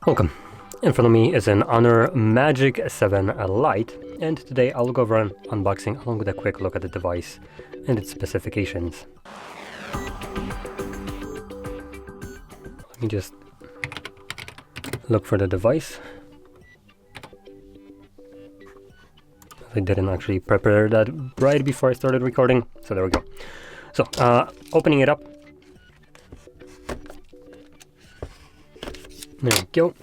Welcome. In front of me is an HONOR Magic7 Lite, and today I'll go over an unboxing along with a quick look at the device and its specifications. Let me just look for the device. I didn't actually prepare that right before I started recording, so there we go. So, opening it up. There we go.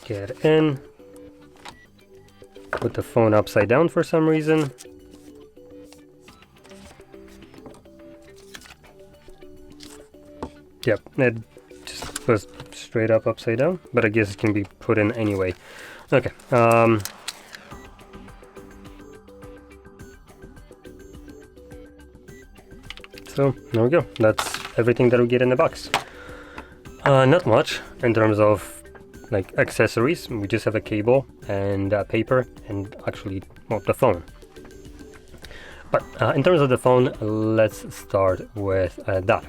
Get in. Put the phone upside down for some reason. Yep, it just was straight up upside down, but I guess it can be put in anyway. Okay. So there we go. That's everything that we get in the box. Not much in terms of like accessories. We just have a cable and paper and actually, well, the phone. But in terms of the phone, let's start with that.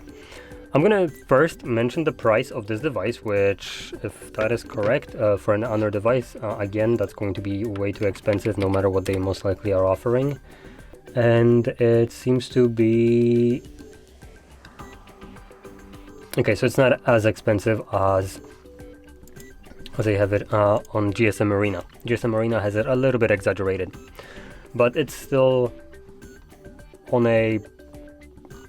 I'm gonna first mention the price of this device, which, if that is correct, for an HONOR device, again, that's going to be way too expensive no matter what they most likely are offering. And it seems to be... Okay, so it's not as expensive as I have it on GSM Arena. GSM Arena has it a little bit exaggerated, but it's still on a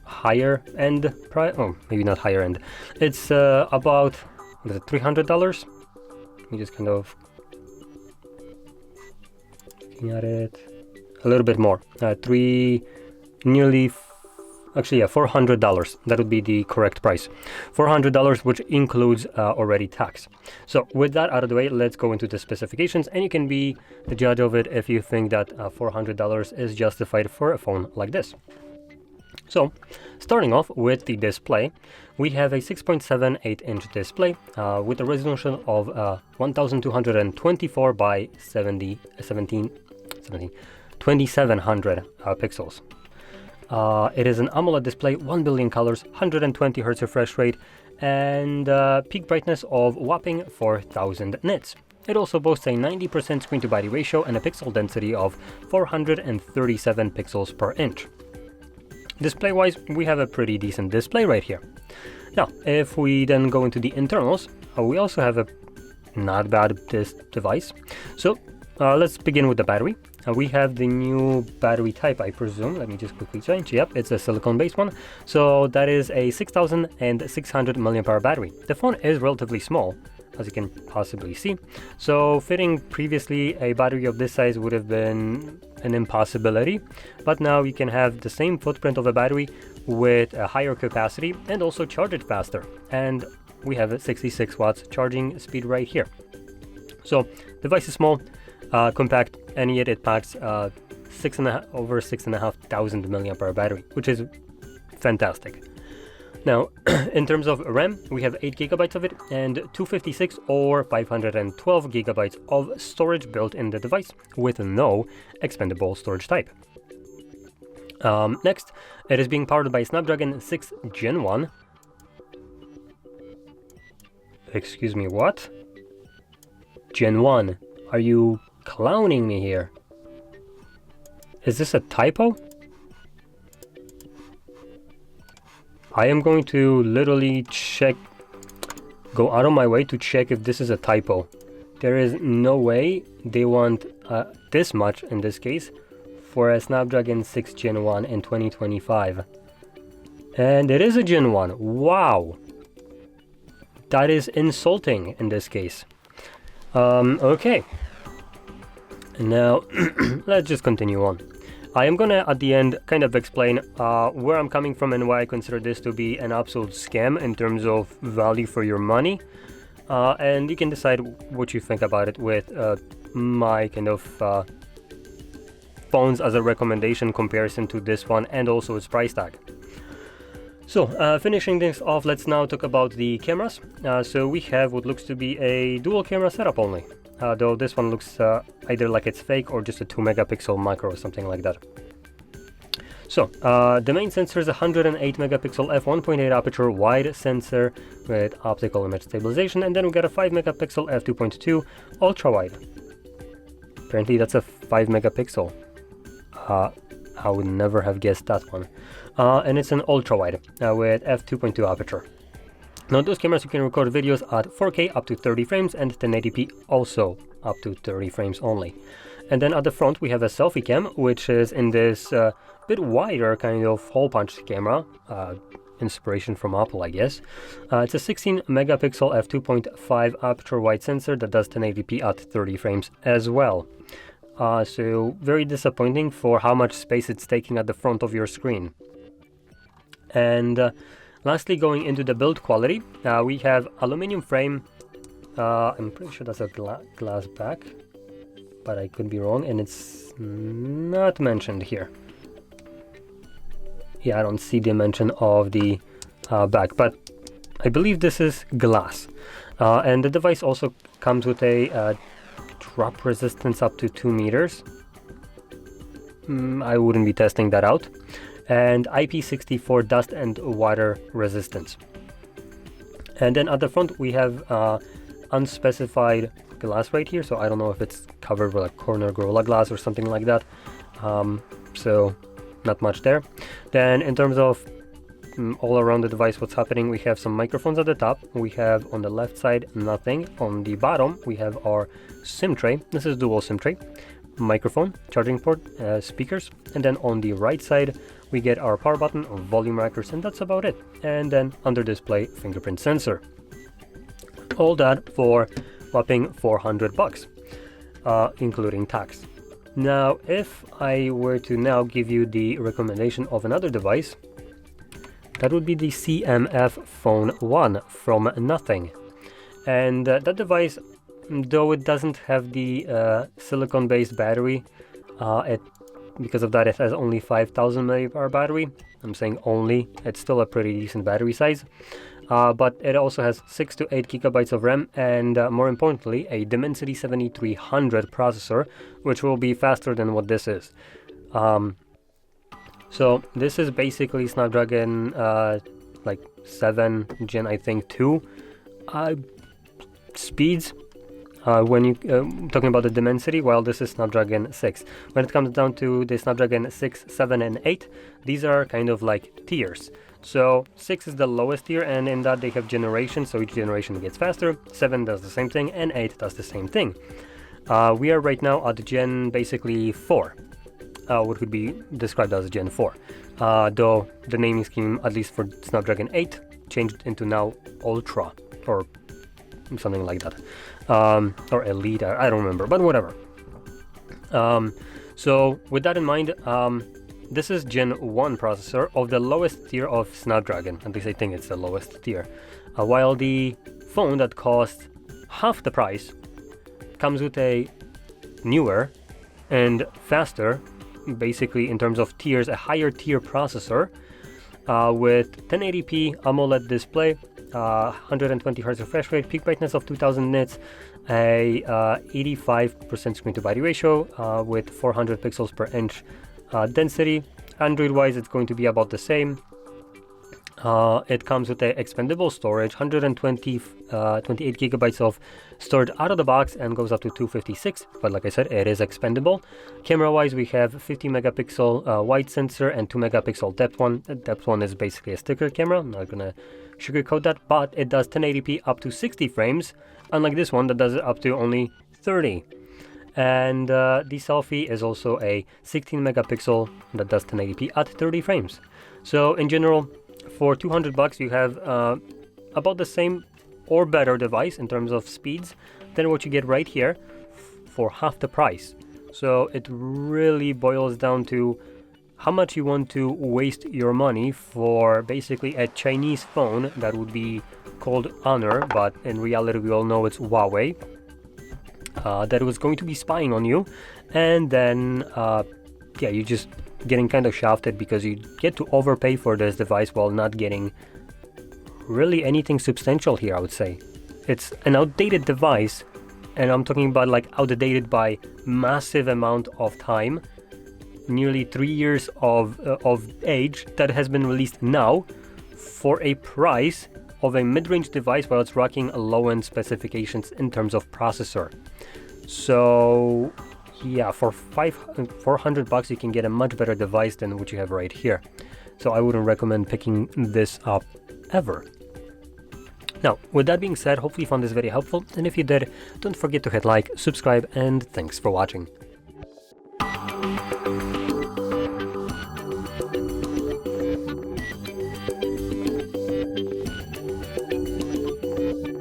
higher end price. Oh, maybe not higher end. It's about, what is it, $300? Let me just kind of looking at it. A little bit more. $400. That would be the correct price. $400, which includes already tax. So with that out of the way, let's go into the specifications, and you can be the judge of it if you think that $400 is justified for a phone like this. So, starting off with the display, we have a 6.78-inch display with a resolution of 1224 by 2700 pixels. It is an AMOLED display, 1 billion colors, 120 Hz refresh rate, and peak brightness of whopping 4000 nits. It also boasts a 90% screen-to-body ratio and a pixel density of 437 pixels per inch. Display-wise, we have a pretty decent display right here. Now, if we then go into the internals, we also have a not bad device. So, let's begin with the battery. We have the new battery type, I presume. Let me just quickly change. Yep, it's a silicone-based one. So that is a 6600 mAh battery. The phone is relatively small, as you can possibly see. So fitting previously a battery of this size would have been an impossibility. But now you can have the same footprint of a battery with a higher capacity and also charge it faster. And we have a 66 watts charging speed right here. So device is small, compact, and yet it packs over 6,500 mAh battery, which is fantastic. Now, in terms of RAM, we have 8 GB of it and 256 or 512 GB of storage built in the device with no expandable storage type. Next, it is being powered by Snapdragon 6 Gen 1. Excuse me, what? Gen 1. Are you clowning me here? Is this a typo? I am going to literally go out of my way to check if this is a typo. There is no way they want this much in this case for a Snapdragon 6 Gen 1 in 2025. And it is a Gen 1. Wow! That is insulting in this case. Okay. Now, let's just continue on. I am gonna, at the end, kind of explain where I'm coming from and why I consider this to be an absolute scam in terms of value for your money. And you can decide what you think about it with my kind of phones as a recommendation comparison to this one and also its price tag. So, finishing this off, let's now talk about the cameras. So we have what looks to be a dual camera setup only. Though this one looks either like it's fake or just a 2 megapixel macro or something like that. So, the main sensor is a 108 megapixel f1.8 aperture wide sensor with optical image stabilization, and then we got a 5 megapixel f2.2 ultra wide. Apparently that's a 5 megapixel. I would never have guessed that one. And it's an ultra wide with f2.2 aperture. Now those cameras you can record videos at 4K up to 30 frames and 1080p also up to 30 frames only. And then at the front we have a selfie cam, which is in this bit wider kind of hole punch camera, inspiration from Apple, I guess. It's a 16 megapixel f2.5 aperture wide sensor that does 1080p at 30 frames as well. So very disappointing for how much space it's taking at the front of your screen. And lastly, going into the build quality, we have aluminum frame. I'm pretty sure that's a glass back, but I could be wrong, and it's not mentioned here. Yeah, I don't see the mention of the back, but I believe this is glass. And the device also comes with a drop resistance up to 2 meters. I wouldn't be testing that out. And IP64 dust and water resistance. And then at the front we have unspecified glass right here, so I don't know if it's covered with a corner Gorilla Glass or something like that. So not much there. Then in terms of all around the device what's happening, we have some microphones at the top. We have on the left side nothing. On the bottom we have our SIM tray. This is dual SIM tray, microphone, charging port, speakers, and then on the right side we get our power button, volume rockers, and that's about it. And then under display fingerprint sensor. All that for whopping $400, including tax. Now if I were to now give you the recommendation of another device, that would be the CMF Phone 1 from Nothing. And that device, though it doesn't have the silicon-based battery, because of that it has only 5000 mAh battery. I'm saying only, it's still a pretty decent battery size. But it also has 6 to 8 gigabytes of RAM and more importantly a Dimensity 7300 processor, which will be faster than what this is. So this is basically Snapdragon like 7 Gen I think 2 speeds when you talking about the Dimensity, while this is Snapdragon 6. When it comes down to the Snapdragon 6, 7 and 8, these are kind of like tiers. So 6 is the lowest tier, and in that they have generations, so each generation gets faster. 7 does the same thing, and 8 does the same thing. We are right now at Gen basically 4, what could be described as Gen 4, though the naming scheme, at least for Snapdragon 8, changed into now Ultra, or something like that, or Elite, I don't remember, but whatever. So with that in mind, this is Gen 1 processor of the lowest tier of Snapdragon, at least I think it's the lowest tier, while the phone that costs half the price comes with a newer and faster, basically in terms of tiers, a higher tier processor with 1080p AMOLED display, 120 Hz refresh rate, peak brightness of 2000 nits, a 85% screen to body ratio with 400 pixels per inch density. Android wise it's going to be about the same. It comes with a expandable storage, 128 gigabytes of storage out of the box and goes up to 256, but like I said, it is expandable. Camera wise we have 50 megapixel wide sensor and 2 megapixel depth one. Depth one is basically a sticker camera, I'm not gonna sugarcoat that, but it does 1080p up to 60 frames, unlike this one that does it up to only 30. And the selfie is also a 16 megapixel that does 1080p at 30 frames. So in general, for $200 you have about the same or better device in terms of speeds than what you get right here for half the price. So it really boils down to how much you want to waste your money for basically a Chinese phone that would be called HONOR, but in reality we all know it's Huawei, that was going to be spying on you, and then yeah, you're just getting kind of shafted because you get to overpay for this device while not getting really anything substantial here, I would say. It's an outdated device, and I'm talking about like outdated by massive amount of time, nearly 3 years of age that has been released now for a price of a mid-range device while it's rocking low-end specifications in terms of processor. So yeah, for $400 you can get a much better device than what you have right here. So I wouldn't recommend picking this up ever. Now, with that being said, hopefully you found this video helpful, and if you did, don't forget to hit like, subscribe, and thanks for watching.